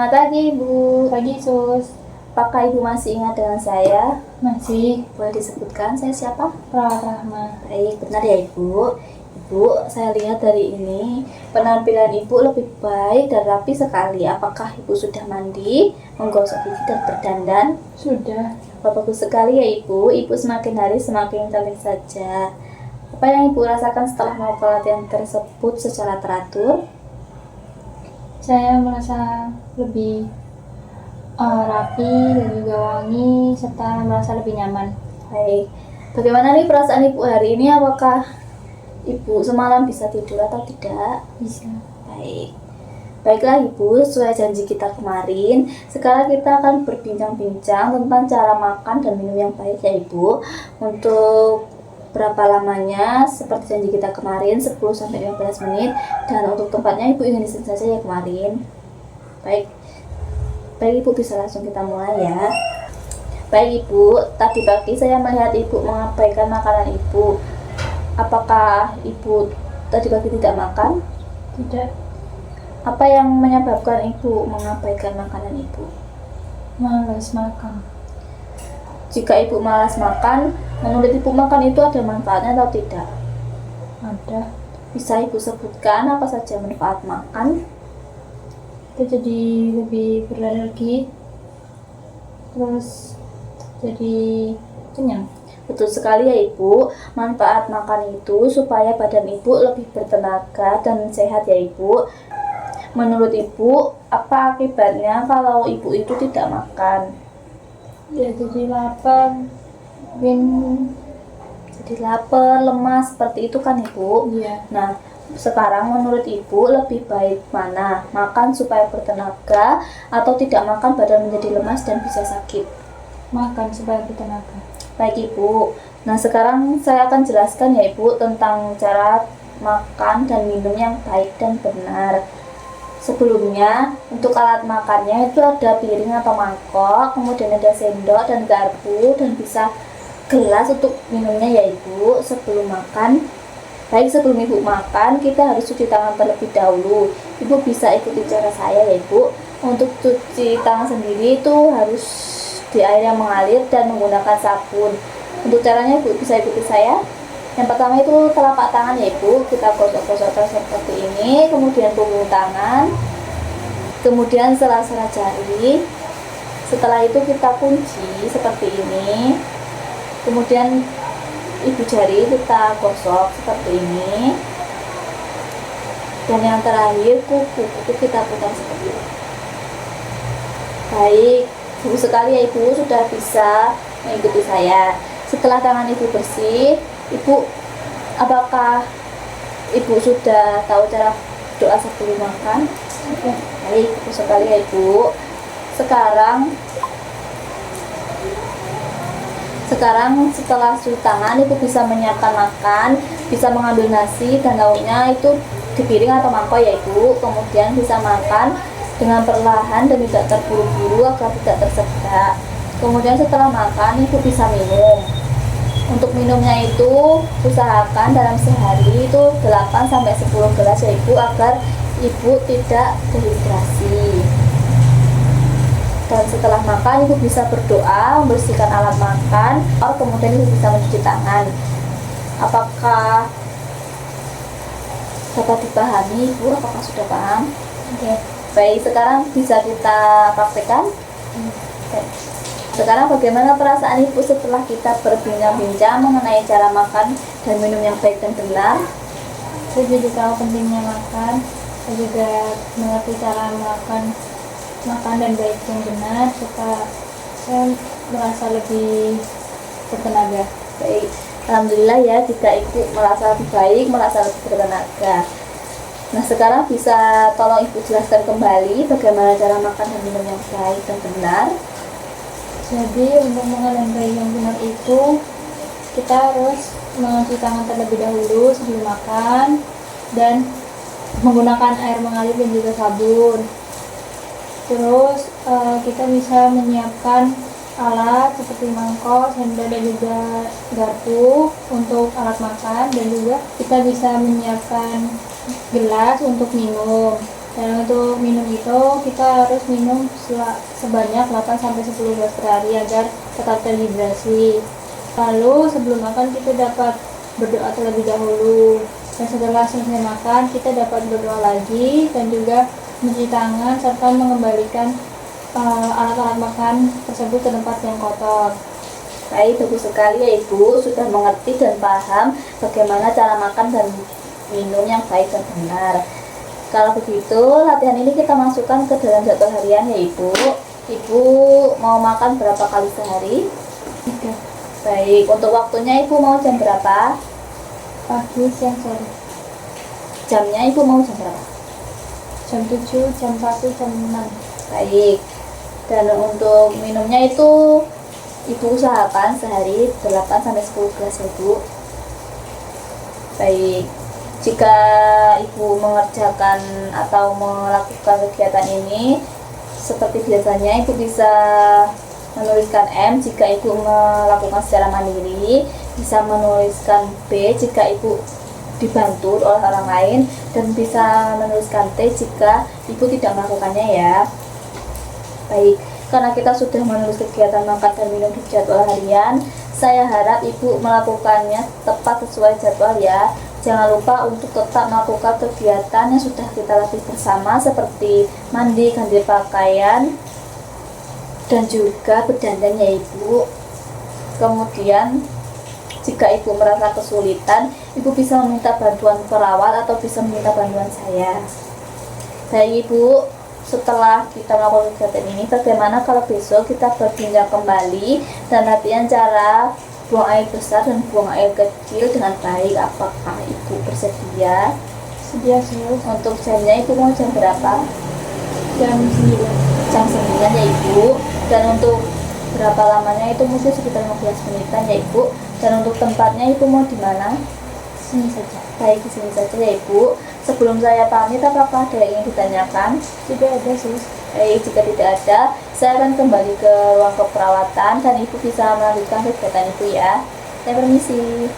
Selamat pagi Ibu. Pagi, Sus. Apakah Ibu masih ingat dengan saya? Masih. Boleh disebutkan saya siapa? Perawat Rahma. Baik, benar ya Ibu. Ibu, saya lihat dari ini penampilan Ibu lebih baik dan rapi sekali. Apakah Ibu sudah mandi, menggosok gigi dan berdandan? Sudah. Bagus sekali ya Ibu. Ibu semakin hari semakin cantik saja. Apa yang Ibu rasakan setelah melakukan latihan tersebut secara teratur? Saya merasa lebih rapi dan juga wangi, serta merasa lebih nyaman. Baik, bagaimana nih perasaan Ibu hari ini? Apakah Ibu semalam bisa tidur atau tidak? Bisa. Baik. Baiklah Ibu, sesuai janji kita kemarin, sekarang kita akan berbincang-bincang tentang cara makan dan minum yang baik ya Ibu. Untuk berapa lamanya, seperti janji kita kemarin, 10-15 menit. Dan untuk tempatnya Ibu ingin disini saja ya kemarin. Baik Ibu, bisa langsung kita mulai ya. Baik Ibu, tadi pagi saya melihat Ibu mengabaikan makanan Ibu. Apakah Ibu tadi pagi tidak makan? Tidak. Apa yang menyebabkan Ibu mengabaikan makanan Ibu? Malas makan. Jika Ibu malas makan, menurut Ibu makan itu ada manfaatnya atau tidak? Ada. Bisa Ibu sebutkan apa saja manfaat makan? Kita jadi lebih berenergi. Terus jadi kenyang. Betul sekali ya Ibu. Manfaat makan itu supaya badan Ibu lebih bertenaga dan sehat ya Ibu. Menurut Ibu, apa akibatnya kalau Ibu itu tidak makan? Ya, jadi lapar. Jadi lapar, lemas, seperti itu kan Ibu? Iya. Nah, sekarang menurut Ibu lebih baik mana? Makan supaya bertenaga atau tidak makan badan menjadi lemas dan bisa sakit? Makan supaya bertenaga. Baik Ibu. Nah, sekarang saya akan jelaskan ya Ibu tentang cara makan dan minum yang baik dan benar. Sebelumnya, untuk alat makannya itu ada piring atau mangkok, kemudian ada sendok dan garpu, dan bisa gelas untuk minumnya ya Ibu. Sebelum makan, sebelum Ibu makan, kita harus cuci tangan terlebih dahulu. Ibu bisa ikuti cara saya ya Ibu. Untuk cuci tangan sendiri itu harus di air yang mengalir dan menggunakan sabun. Untuk caranya Ibu bisa ikuti saya. Yang pertama itu telapak tangan ya Ibu, kita gosok-gosokkan seperti ini, kemudian punggung tangan, kemudian sela-sela jari. Setelah itu kita kunci seperti ini, kemudian ibu jari kita gosok seperti ini, dan yang terakhir kuku kita putar seperti ini. Baik, bagus sekali ya Ibu, sudah bisa mengikuti saya. Setelah tangan Ibu bersih, Ibu, apakah Ibu sudah tahu cara doa sebelum makan? Baik, bagus sekali ya Ibu. Sekarang setelah cuci tangan, Ibu bisa menyiapkan makan, bisa mengambil nasi dan lauknya itu di piring atau mangkok ya Ibu. Kemudian bisa makan dengan perlahan dan tidak terburu-buru agar tidak tersedak. Kemudian setelah makan, Ibu bisa minum. Untuk minumnya itu usahakan dalam sehari itu 8-10 gelas ya Ibu, agar Ibu tidak dehidrasi. Dan setelah makan Ibu bisa berdoa, membersihkan alat makan, kemudian Ibu bisa mencuci tangan. Apakah dapat dipahami Ibu? Apakah sudah paham? Oke. Baik, sekarang bisa kita praktekkan. Oke. Sekarang bagaimana perasaan Ibu setelah kita berbincang-bincang mengenai cara makan dan minum yang baik dan benar? Saya jadi tahu pentingnya makan. Saya juga mengerti cara makan dan baik yang benar, serta saya merasa lebih bertenaga. Baik, alhamdulillah ya, jika Ibu merasa lebih baik, merasa lebih bertenaga. Nah, sekarang bisa tolong Ibu jelaskan kembali bagaimana cara makan dan minum yang baik dan benar. Jadi untuk makan dan baik yang benar itu kita harus mencuci tangan terlebih dahulu sebelum makan dan menggunakan air mengalir dan juga sabun. Terus kita bisa menyiapkan alat seperti mangkok, sendok dan juga garpu untuk alat makan, dan juga kita bisa menyiapkan gelas untuk minum. Dan untuk minum itu kita harus minum sebanyak 8-10 gelas per hari agar tetap terhidrasi. Lalu sebelum makan kita dapat berdoa terlebih dahulu. Dan setelah selesai makan kita dapat berdoa lagi dan juga mencuci tangan serta mengembalikan alat-alat makan tersebut ke tempat yang kotor. Baik, bagus sekali ya Ibu, sudah mengerti dan paham bagaimana cara makan dan minum yang baik dan benar. Kalau begitu, latihan ini kita masukkan ke dalam jadwal harian ya Ibu. Ibu mau makan berapa kali sehari? 3. Baik, untuk waktunya Ibu mau jam berapa? Pagi, siang, sore. Jamnya Ibu mau jam berapa? Jam 7, jam 1, jam 6. Baik, dan untuk minumnya itu Ibu usahakan sehari 8-10 gelas ya Ibu. Baik, jika Ibu mengerjakan atau melakukan kegiatan ini seperti biasanya, Ibu bisa menuliskan M jika Ibu melakukan secara mandiri, bisa menuliskan B jika Ibu dibantu oleh orang lain, dan bisa menuliskan T jika Ibu tidak melakukannya ya. Baik, karena kita sudah menulis kegiatan makan dan minum di jadwal harian, saya harap Ibu melakukannya tepat sesuai jadwal ya. Jangan lupa untuk tetap melakukan kegiatan yang sudah kita latih bersama seperti mandi, ganti pakaian, dan juga berdandan ya Ibu. Kemudian jika Ibu merasa kesulitan, Ibu bisa meminta bantuan perawat atau bisa meminta bantuan saya. Baik Ibu, setelah kita melakukan kegiatan ini, bagaimana kalau besok kita berbincang kembali dan latihan cara buang air besar dan buang air kecil dengan baik. Apakah Ibu bersedia? Sedia sus. Untuk jamnya Ibu mau jam berapa? Jam 9. Jam 9 ya Ibu. Dan untuk berapa lamanya itu mungkin sekitar 15 menitan ya Ibu. Dan untuk tempatnya Ibu mau di mana? Sini saja. Baik, di sini saja ya Ibu. Sebelum saya pamit, apakah ada yang ingin ditanyakan? Tidak ada sus. Baik, jika tidak ada, saya akan kembali ke ruang keperawatan dan Ibu bisa melanjutkan kegiatan Ibu ya. Saya permisi.